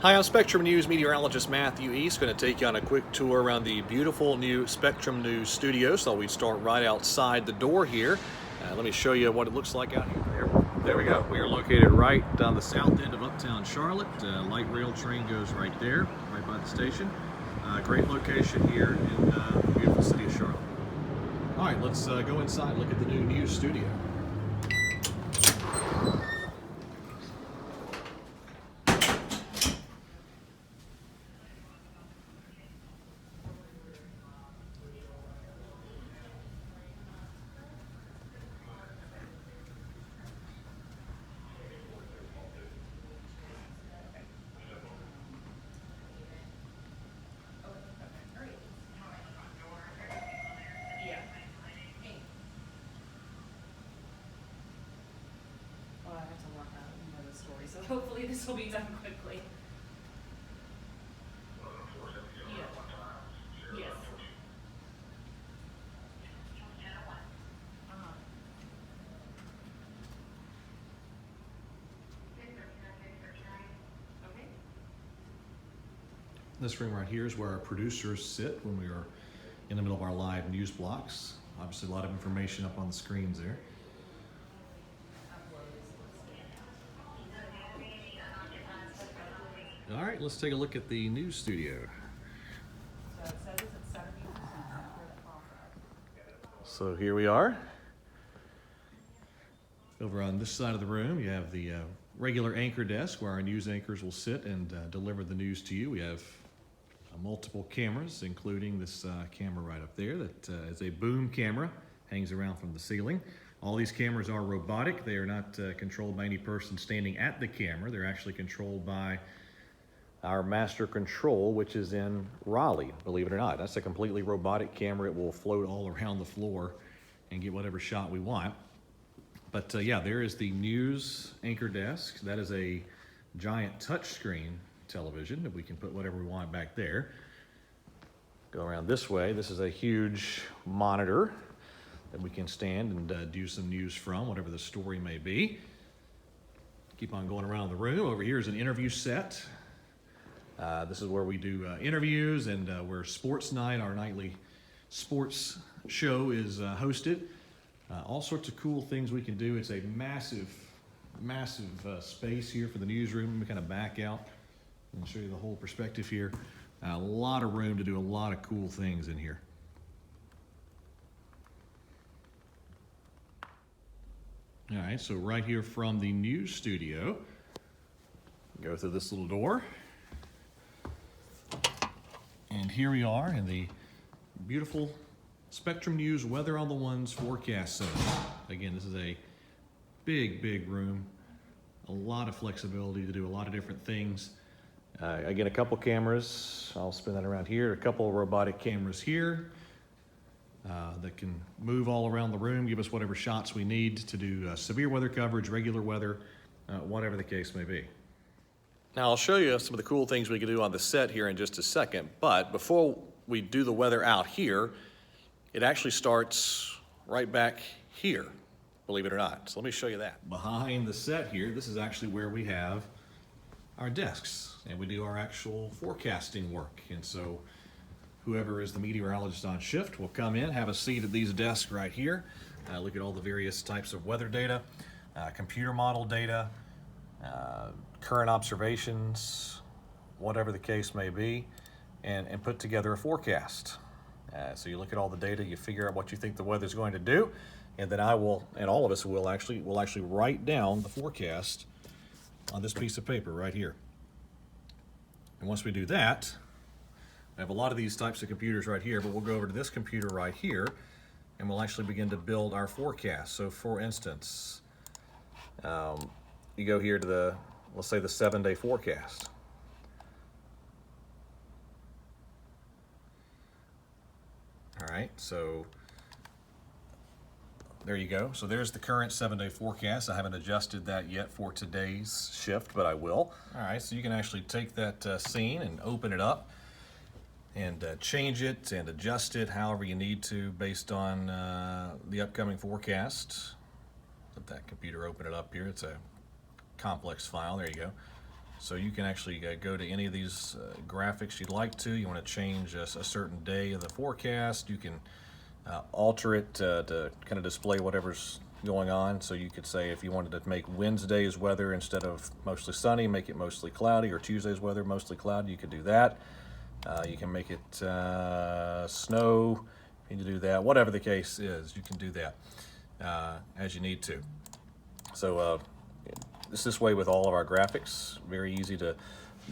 Hi, I'm Spectrum News meteorologist Matthew East. Going to take you on a quick tour around the beautiful new Spectrum News studio. So we start right outside the door here. Let me show you what it looks like out here. There we go. We are located right on the south end of Uptown Charlotte. Light rail train goes right there, right by the station. Great location here in the beautiful city of Charlotte. All right, let's go inside and look at the new news studio. Well, I have to work out the story, so hopefully this will be done quickly. Yeah. Yes. Uh-huh. Okay. This room right here is where our producers sit when we are in the middle of our live news blocks. Obviously, a lot of information up on the screens there. All right, let's take a look at the news studio. So it says it's at 70% accurate offer. So here we are. Over on this side of the room, you have the regular anchor desk where our news anchors will sit and deliver the news to you. We have multiple cameras, including this camera right up there that is a boom camera, hangs around from the ceiling. All these cameras are robotic. They are not controlled by any person standing at the camera. They're actually controlled by our master control, which is in Raleigh, believe it or not. That's a completely robotic camera. It will float all around the floor and get whatever shot we want. But yeah, there is the news anchor desk. That is a giant touchscreen television that we can put whatever we want back there. Go around this way. This is a huge monitor that we can stand and do some news from, whatever the story may be. Keep on going around the room. Over here is an interview set. This is where we do interviews and where Sports Night, our nightly sports show, is hosted. All sorts of cool things we can do. It's a massive space here for the newsroom. Let me kind of back out and show you the whole perspective here. A lot of room to do a lot of cool things in here. All right, so right here from the news studio, go through this little door. And here we are in the beautiful Spectrum News Weather on the Ones forecast zone. Again, this is a big room. A lot of flexibility to do a lot of different things. Again, a couple cameras. I'll spin that around here. A couple of robotic cameras here that can move all around the room, give us whatever shots we need to do severe weather coverage, regular weather, whatever the case may be. Now, I'll show you some of the cool things we can do on the set here in just a second, but before we do the weather out here, it actually starts right back here, believe it or not. So let me show you that. Behind the set here, this is actually where we have our desks, and we do our actual forecasting work. And so whoever is the meteorologist on shift will come in, have a seat at these desks right here, look at all the various types of weather data, computer model data, current observations, whatever the case may be, and put together a forecast. So you look at all the data, you figure out what you think the weather's going to do, and then I will, and all of us will actually write down the forecast on this piece of paper right here. And once we do that, I have a lot of these types of computers right here, but we'll go over to this computer right here, and we'll actually begin to build our forecast. So for instance, you go here to the, let's say the 7-day forecast. All right, so there you go. So there's the current 7-day forecast. I haven't adjusted that yet for today's shift, but I will. All right, so you can actually take that scene and open it up and change it and adjust it however you need to based on the upcoming forecast. Let that computer open it up here. It's a complex file. There you go. So you can actually go to any of these graphics you'd like to. You want to change a certain day of the forecast, you can alter it to kind of display whatever's going on. So you could say if you wanted to make Wednesday's weather, instead of mostly sunny, make it mostly cloudy, or Tuesday's weather mostly cloudy, you could do that. You can make it snow, you can do that. Whatever the case is, you can do that as you need to. So it's this way with all of our graphics. Very easy to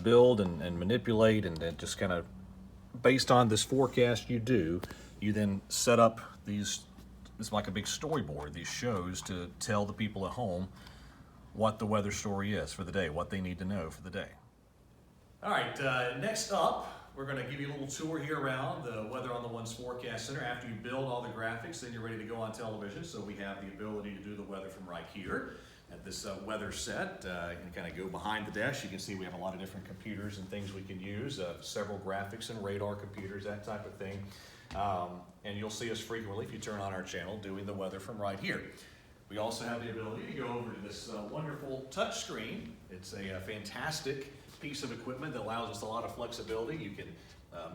build and manipulate, and then just kind of based on this forecast you do, you then set up these, it's like a big storyboard, these shows to tell the people at home what the weather story is for the day, what they need to know for the day. All right, next up, we're going to give you a little tour here around the Weather on the Ones Forecast Center. After you build all the graphics, then you're ready to go on television. So we have the ability to do the weather from right here at this weather set. You can kind of go behind the desk. You can see we have a lot of different computers and things we can use, several graphics and radar computers, that type of thing. And you'll see us frequently, if you turn on our channel, doing the weather from right here. We also have the ability to go over to this wonderful touch screen. It's a fantastic piece of equipment that allows us a lot of flexibility. You can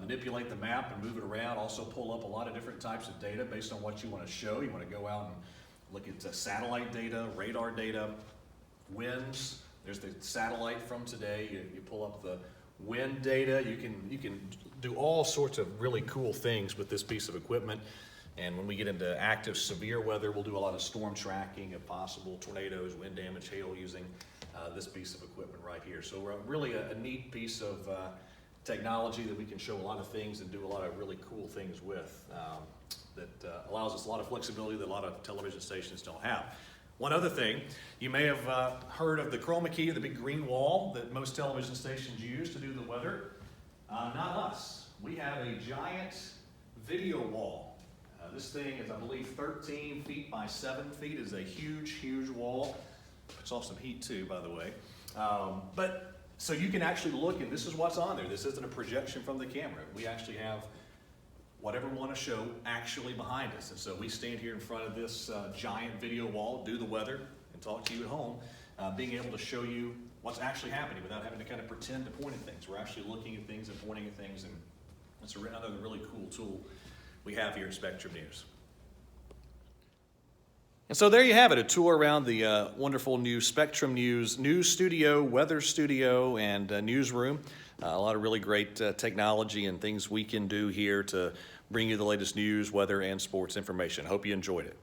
manipulate the map and move it around, also pull up a lot of different types of data based on what you want to show. You want to go out and look at satellite data, radar data, winds. There's the satellite from today. You pull up the wind data. You can do all sorts of really cool things with this piece of equipment. And when we get into active severe weather, we'll do a lot of storm tracking of possible tornadoes, wind damage, hail using this piece of equipment right here. So we're really a neat piece of technology that we can show a lot of things and do a lot of really cool things with that allows us a lot of flexibility that a lot of television stations don't have. One other thing, you may have heard of the chroma key, the big green wall that most television stations use to do the weather. Not us. We have a giant video wall. This thing is, I believe, 13 feet by 7 feet. Is a huge, huge wall. Puts off some heat too, by the way. So you can actually look, and this is what's on there. This isn't a projection from the camera. We actually have whatever we want to show actually behind us. And so we stand here in front of this giant video wall, do the weather, and talk to you at home, being able to show you what's actually happening without having to kind of pretend to point at things. We're actually looking at things and pointing at things, and it's another really cool tool we have here at Spectrum News. And so there you have it, a tour around the wonderful new Spectrum News news studio, weather studio, and newsroom. A lot of really great technology and things we can do here to bring you the latest news, weather, and sports information. Hope you enjoyed it.